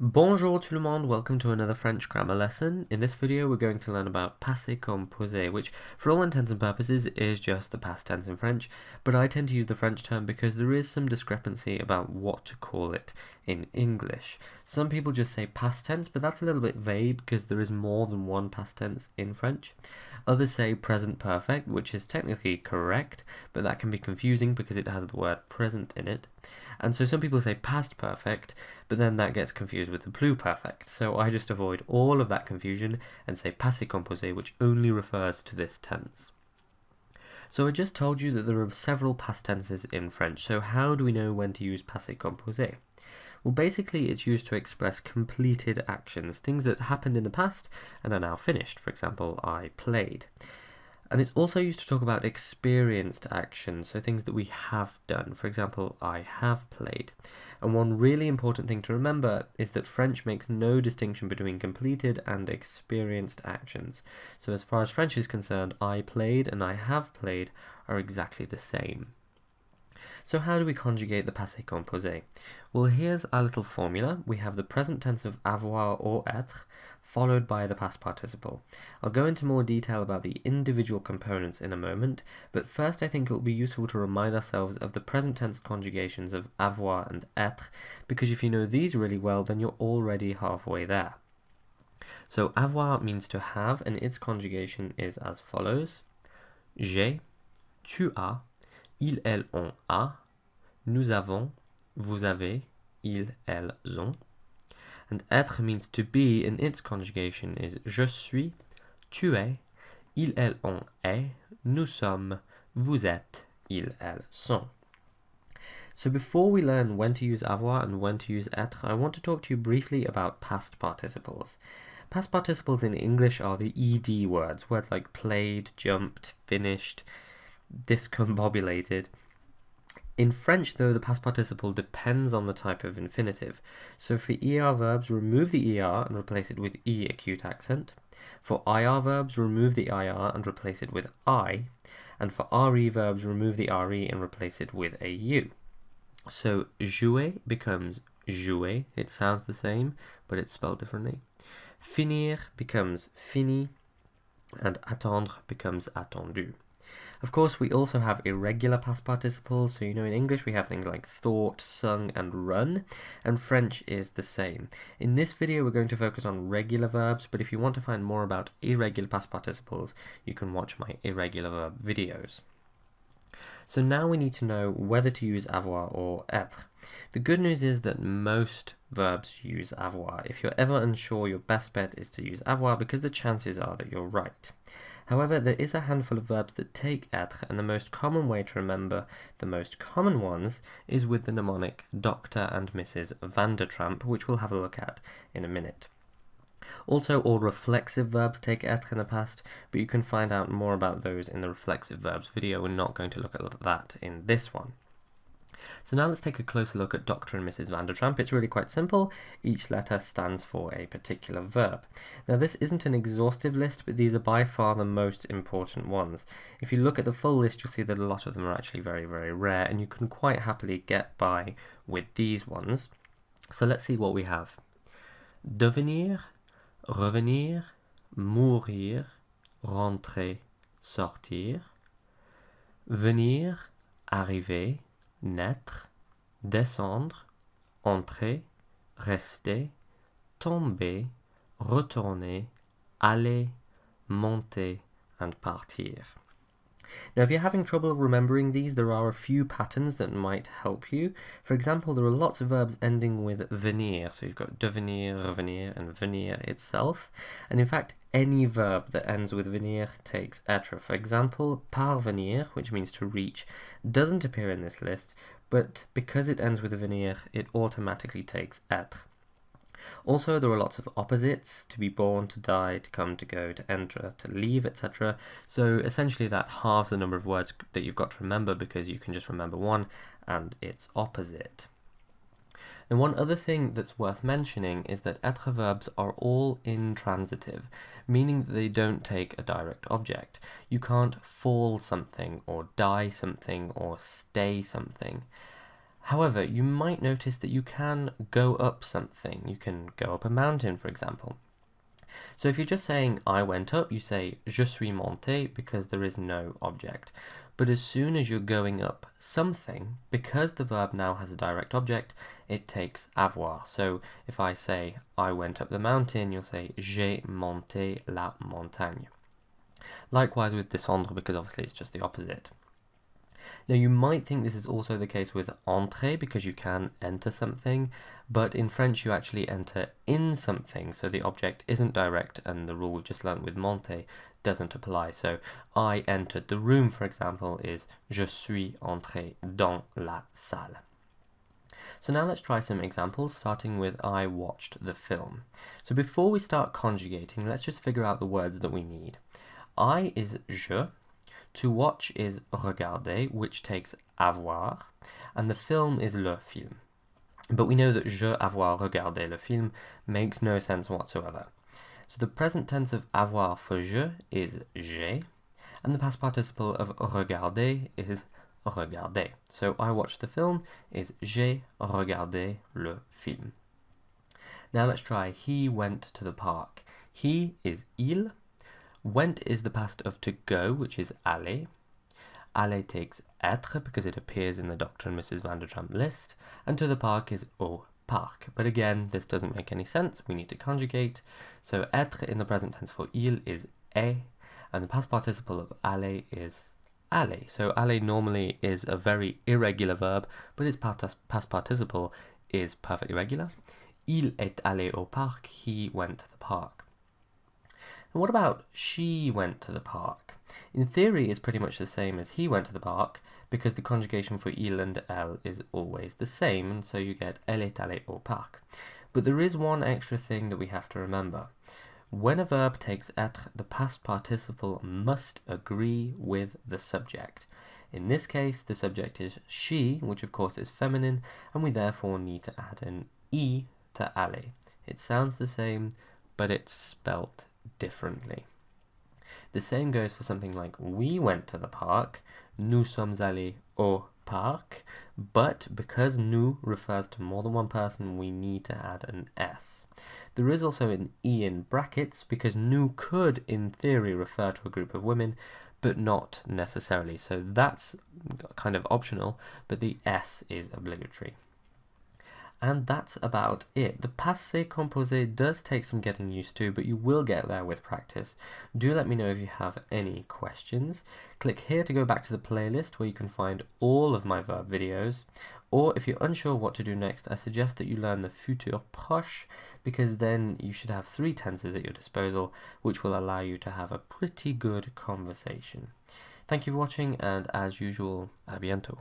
Bonjour tout le monde, welcome to another French grammar lesson. In this video we're going to learn about passé composé, which for all intents and purposes is just the past tense in French, but I tend to use the French term because there is some discrepancy about what to call it in English. Some people just say past tense, but that's a little bit vague because there is more than one past tense in French. Others say present perfect, which is technically correct, but that can be confusing because it has the word present in it. And so some people say past perfect, but then that gets confused with the pluperfect. So I just avoid all of that confusion and say passé composé, which only refers to this tense. So I just told you that there are several past tenses in French, so how do we know when to use passé composé? Well, basically it's used to express completed actions, things that happened in the past and are now finished. For example, I played. And it's also used to talk about experienced actions, so things that we have done. For example, I have played. And one really important thing to remember is that French makes no distinction between completed and experienced actions. So as far as French is concerned, I played and I have played are exactly the same. So how do we conjugate the passé composé? Well, here's our little formula. We have the present tense of avoir or être, followed by the past participle. I'll go into more detail about the individual components in a moment, but first I think it will be useful to remind ourselves of the present tense conjugations of avoir and être, because if you know these really well, then you're already halfway there. So avoir means to have, and its conjugation is as follows. J'ai, tu as, il, elle, on a, nous avons, vous avez, ils, elles ont. And être means to be, and its conjugation is je suis, tu es, il, elle, on est, nous sommes, vous êtes, ils, elles sont. So before we learn when to use avoir and when to use être, I want to talk to you briefly about past participles. Past participles in English are the ed words like played, jumped, finished, discombobulated. In French, though, the past participle depends on the type of infinitive. So for ER verbs, remove the ER and replace it with E acute accent. For IR verbs, remove the IR and replace it with I. And for RE verbs, remove the RE and replace it with a U. So jouer becomes jouer. It sounds the same, but it's spelled differently. Finir becomes fini. And attendre becomes attendu. Of course, we also have irregular past participles, so in English we have things like thought, sung, and run, and French is the same. In this video we're going to focus on regular verbs, but if you want to find more about irregular past participles, you can watch my irregular verb videos. So now we need to know whether to use avoir or être. The good news is that most verbs use avoir. If you're ever unsure, your best bet is to use avoir because the chances are that you're right. However, there is a handful of verbs that take être, and the most common way to remember the most common ones is with the mnemonic Dr. and Mrs. VANDERTRAMP, which we'll have a look at in a minute. Also, all reflexive verbs take être in the past, but you can find out more about those in the reflexive verbs video. We're not going to look at that in this one. So now let's take a closer look at Dr. and Mrs. VANDERTRAMP. It's really quite simple. Each letter stands for a particular verb. Now this isn't an exhaustive list, but these are by far the most important ones. If you look at the full list, you'll see that a lot of them are actually very, very rare, and you can quite happily get by with these ones. So let's see what we have. Devenir, revenir, mourir, rentrer, sortir, venir, arriver, naître, descendre, entrer, rester, tomber, retourner, aller, monter, and partir. Now, if you're having trouble remembering these, there are a few patterns that might help you. For example, there are lots of verbs ending with venir. So you've got devenir, revenir, and venir itself. And in fact, any verb that ends with venir takes être. For example, parvenir, which means to reach, doesn't appear in this list, but because it ends with venir, it automatically takes être. Also, there are lots of opposites: to be born, to die, to come, to go, to enter, to leave, etc. So essentially that halves the number of words that you've got to remember because you can just remember one and its opposite. And one other thing that's worth mentioning is that être verbs are all intransitive, meaning that they don't take a direct object. You can't fall something, or die something, or stay something. However, you might notice that you can go up something. You can go up a mountain, for example. So if you're just saying I went up, you say je suis monté because there is no object. But as soon as you're going up something, because the verb now has a direct object, it takes avoir. So if I say I went up the mountain, you'll say j'ai monté la montagne. Likewise with descendre, because obviously it's just the opposite. Now you might think this is also the case with entrer because you can enter something, but in French you actually enter in something, so the object isn't direct and the rule we've just learnt with monter doesn't apply. So I entered the room, for example, is je suis entré dans la salle. So now let's try some examples, starting with I watched the film. So before we start conjugating, let's just figure out the words that we need. I is je, to watch is regarder, which takes avoir, and the film is le film. But we know that je avoir regardé le film makes no sense whatsoever. So the present tense of avoir for je is j'ai, and the past participle of regarder is regarder. So I watched the film is j'ai regardé le film. Now let's try he went to the park. He is il. Went is the past of to go, which is aller. Aller takes être because it appears in the Dr. and Mrs. Vandertramp list, and to the park is au parc. But again, this doesn't make any sense. We need to conjugate. So être in the present tense for il is est, and the past participle of aller is aller. So aller normally is a very irregular verb, but its past participle is perfectly regular. Il est allé au parc. He went to the park. And what about she went to the park? In theory, it's pretty much the same as he went to the park because the conjugation for il and elle is always the same, and so you get elle est allée au parc. But there is one extra thing that we have to remember. When a verb takes être, the past participle must agree with the subject. In this case, the subject is she, which of course is feminine, and we therefore need to add an I to aller. It sounds the same, but it's spelt differently. The same goes for something like we went to the park, nous sommes allés au parc, but because nous refers to more than one person, we need to add an S. There is also an E in brackets because nous could, in theory, refer to a group of women, but not necessarily. So that's kind of optional, but the S is obligatory. And that's about it. The passé composé does take some getting used to, but you will get there with practice. Do let me know if you have any questions. Click here to go back to the playlist where you can find all of my verb videos. Or if you're unsure what to do next, I suggest that you learn the futur proche, because then you should have 3 tenses at your disposal, which will allow you to have a pretty good conversation. Thank you for watching, and as usual, à bientôt.